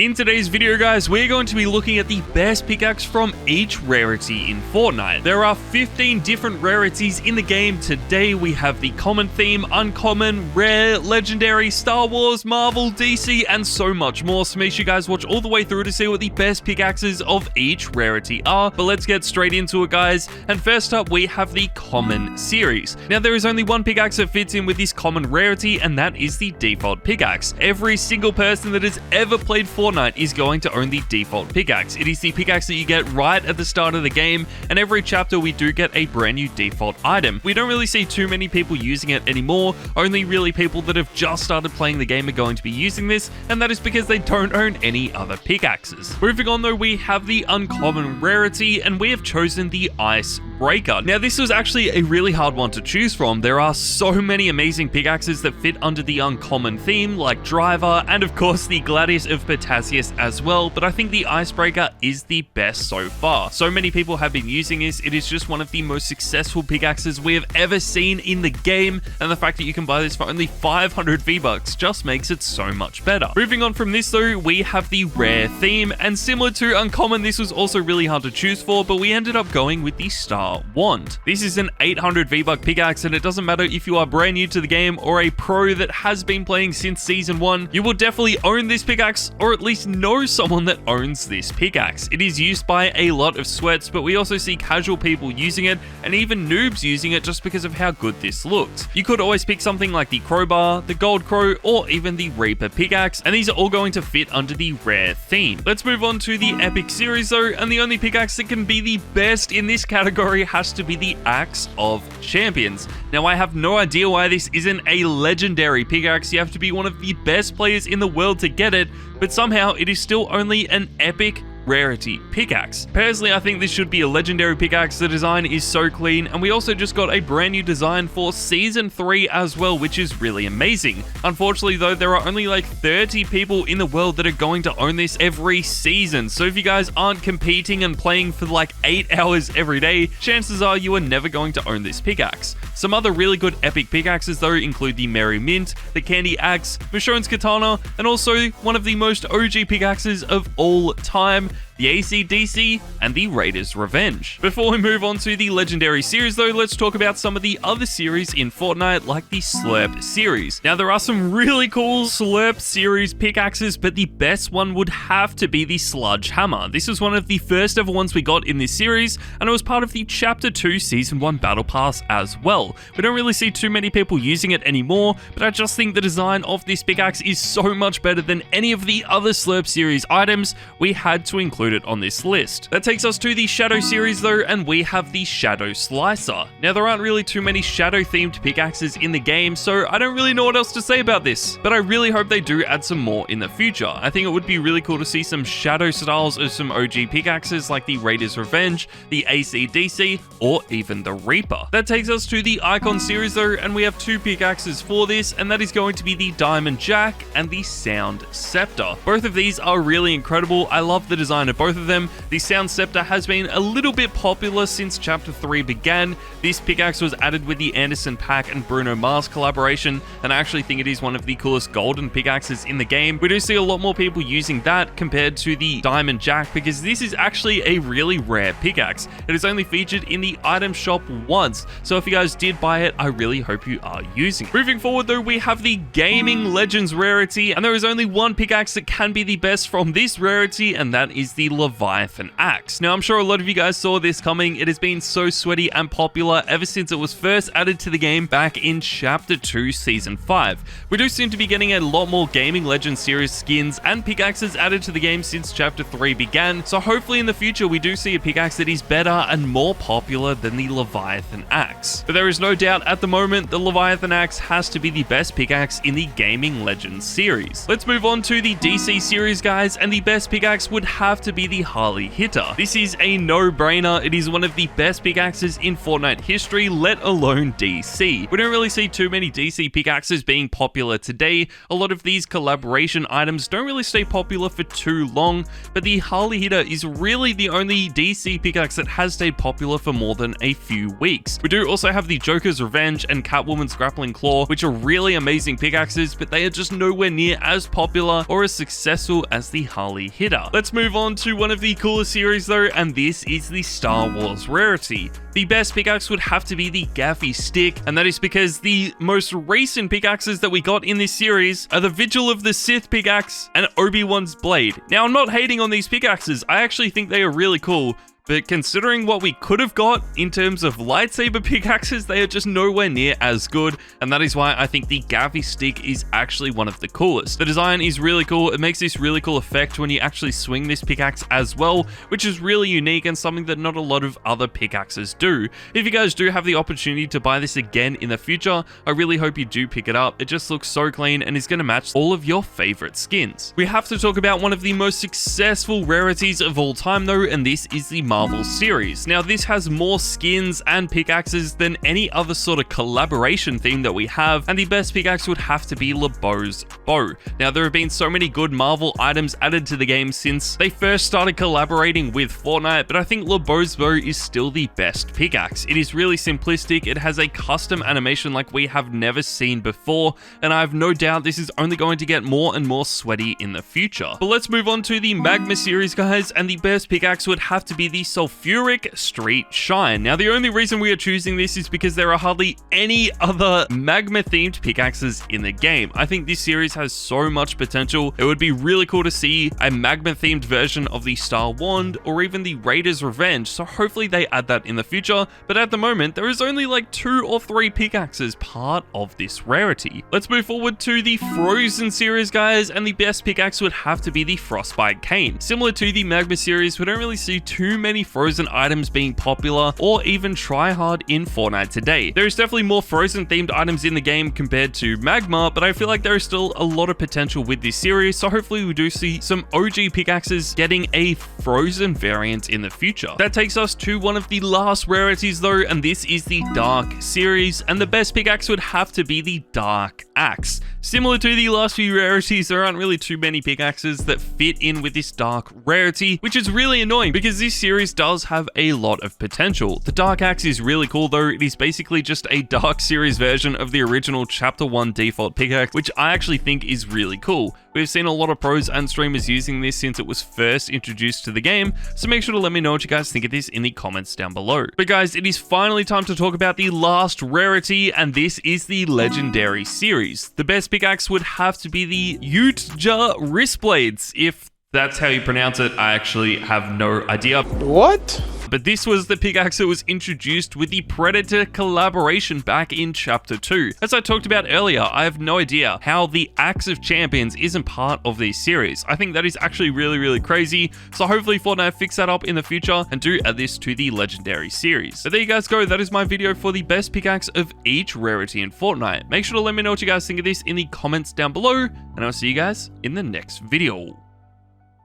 In today's video, guys, we're going to be looking at the best pickaxe from each rarity in Fortnite. There are 15 different rarities in the game. Today we have the common theme, uncommon, rare, legendary, Star Wars, Marvel, DC, and so much more. So make sure you guys watch all the way through to see what the best pickaxes of each rarity are. But let's get straight into it, guys. And first up, we have the common series. Now, there is only one pickaxe that fits in with this common rarity, and that is the default pickaxe. Every single person that has ever played Fortnite is going to own the default pickaxe. It is the pickaxe that you get right at the start of the game, and every chapter we do get a brand new default item. We don't really see too many people using it anymore. Only really people that have just started playing the game are going to be using this, and that is because they don't own any other pickaxes. Moving on though, we have the uncommon rarity, and we have chosen the ice breaker. Now, this was actually a really hard one to choose from. There are so many amazing pickaxes that fit under the uncommon theme, like Driver, and of course the Gladius of Potassius as well, but I think the icebreaker is the best so far. So many people have been using this. It is just one of the most successful pickaxes we have ever seen in the game, and the fact that you can buy this for only 500 V-Bucks just makes it so much better. Moving on from this though, we have the rare theme, and similar to uncommon, this was also really hard to choose for, but we ended up going with the Star Wand. This is an 800 V-Buck pickaxe, and it doesn't matter if you are brand new to the game or a pro that has been playing since Season 1, you will definitely own this pickaxe, or at least know someone that owns this pickaxe. It is used by a lot of sweats, but we also see casual people using it, and even noobs using it just because of how good this looks. You could always pick something like the crowbar, the gold crow, or even the Reaper pickaxe, and these are all going to fit under the rare theme. Let's move on to the epic series though, and the only pickaxe that can be the best in this category has to be the Axe of Champions. Now, I have no idea why this isn't a legendary pickaxe. You have to be one of the best players in the world to get it, but somehow it is still only an epic rarity pickaxe. Personally, I think this should be a legendary pickaxe. The design is so clean, and we also just got a brand new design for Season 3 as well, which is really amazing. Unfortunately though, there are only like 30 people in the world that are going to own this every season, so if you guys aren't competing and playing for like 8 hours every day, chances are you are never going to own this pickaxe. Some other really good epic pickaxes though include the Merry Mint, the Candy Axe, Michonne's Katana, and also one of the most OG pickaxes of all time, the AC/DC, and the Raiders Revenge. Before we move on to the legendary series though, let's talk about some of the other series in Fortnite, like the SLURP series. Now, there are some really cool SLURP series pickaxes, but the best one would have to be the Sludge Hammer. This was one of the first ever ones we got in this series, and it was part of the Chapter 2 Season 1 Battle Pass as well. We don't really see too many people using it anymore, but I just think the design of this pickaxe is so much better than any of the other SLURP series items. We had to include it on this list. That takes us to the Shadow series though, and we have the Shadow Slicer. Now, there aren't really too many shadow themed pickaxes in the game, so I don't really know what else to say about this, but I really hope they do add some more in the future. I think it would be really cool to see some shadow styles of some OG pickaxes like the Raiders Revenge, the AC/DC, or even the Reaper. That takes us to the Icon series though, and we have two pickaxes for this, and that is going to be the Diamond Jack and the Sound Scepter. Both of these are really incredible. I love the design of both of them. The Sound Scepter has been a little bit popular since Chapter 3 began. This pickaxe was added with the Anderson .Paak and Bruno Mars collaboration, and I actually think it is one of the coolest golden pickaxes in the game. We do see a lot more people using that compared to the Diamond Jack, because this is actually a really rare pickaxe. It is only featured in the item shop once, so if you guys did buy it, I really hope you are using it. Moving forward though, we have the Gaming Legends rarity, and there is only one pickaxe that can be the best from this rarity, and that is the Leviathan Axe. Now, I'm sure a lot of you guys saw this coming. It has been so sweaty and popular ever since it was first added to the game back in Chapter 2 Season 5. We do seem to be getting a lot more Gaming Legends series skins and pickaxes added to the game since Chapter 3 began, so hopefully in the future we do see a pickaxe that is better and more popular than the Leviathan Axe. But there is no doubt at the moment the Leviathan Axe has to be the best pickaxe in the Gaming Legends series. Let's move on to the DC series, guys, and the best pickaxe would have to to be the Harley hitter. This is a no-brainer. It is one of the best pickaxes in Fortnite history, let alone DC. We don't really see too many DC pickaxes being popular today. A lot of these collaboration items don't really stay popular for too long, but the Harley hitter is really the only DC pickaxe that has stayed popular for more than a few weeks. We do also have the Joker's Revenge and Catwoman's Grappling Claw, which are really amazing pickaxes, but they are just nowhere near as popular or as successful as the Harley hitter. Let's move on to one of the coolest series though, and this is the Star Wars Rarity. The best pickaxe would have to be the Gaffy Stick, and that is because the most recent pickaxes that we got in this series are the Vigil of the Sith pickaxe and Obi-Wan's Blade. Now, I'm not hating on these pickaxes. I actually think they are really cool. But considering what we could have got in terms of lightsaber pickaxes, they are just nowhere near as good, and that is why I think the Gaffy Stick is actually one of the coolest. The design is really cool. It makes this really cool effect when you actually swing this pickaxe as well, which is really unique and something that not a lot of other pickaxes do. If you guys do have the opportunity to buy this again in the future, I really hope you do pick it up. It just looks so clean and is going to match all of your favorite skins. We have to talk about one of the most successful rarities of all time though, and this is the Marvel series. Now, this has more skins and pickaxes than any other sort of collaboration theme that we have, and the best pickaxe would have to be LeBeau's bow. Now, there have been so many good Marvel items added to the game since they first started collaborating with Fortnite, but I think LeBeau's bow is still the best pickaxe. It is really simplistic, it has a custom animation like we have never seen before, and I have no doubt this is only going to get more and more sweaty in the future. But let's move on to the Magma series, guys, and the best pickaxe would have to be the Sulfuric Street Shine. Now, the only reason we are choosing this is because there are hardly any other magma-themed pickaxes in the game. I think this series has so much potential. It would be really cool to see a magma-themed version of the Star Wand or even the Raider's Revenge, so hopefully they add that in the future, but at the moment, there is only like 2 or 3 pickaxes part of this rarity. Let's move forward to the Frozen series, guys, and the best pickaxe would have to be the Frostbite Cane. Similar to the Magma series, we don't really see too many Frozen items being popular or even try hard in Fortnite today. There is definitely more Frozen themed items in the game compared to Magma, but I feel like there is still a lot of potential with this series, so hopefully we do see some OG pickaxes getting a Frozen variant in the future. That takes us to one of the last rarities though, and this is the Dark series, and the best pickaxe would have to be the Dark Axe. Similar to the last few rarities, there aren't really too many pickaxes that fit in with this Dark rarity, which is really annoying because this series does have a lot of potential. The Dark Axe is really cool though. It is basically just a Dark series version of the original Chapter 1 default pickaxe, which I actually think is really cool. We've seen a lot of pros and streamers using this since it was first introduced to the game, so make sure to let me know what you guys think of this in the comments down below. But guys, it is finally time to talk about the last rarity, and this is the Legendary series. The best pickaxe would have to be the Utja Wrist Blades. If that's how you pronounce it, I actually have no idea. What? But this was the pickaxe that was introduced with the Predator collaboration back in Chapter 2. As I talked about earlier, I have no idea how the Axe of Champions isn't part of this series. I think that is actually really crazy, so hopefully Fortnite fix that up in the future and do add this to the Legendary series. But there you guys go, that is my video for the best pickaxe of each rarity in Fortnite. Make sure to let me know what you guys think of this in the comments down below, and I'll see you guys in the next video.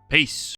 Peace.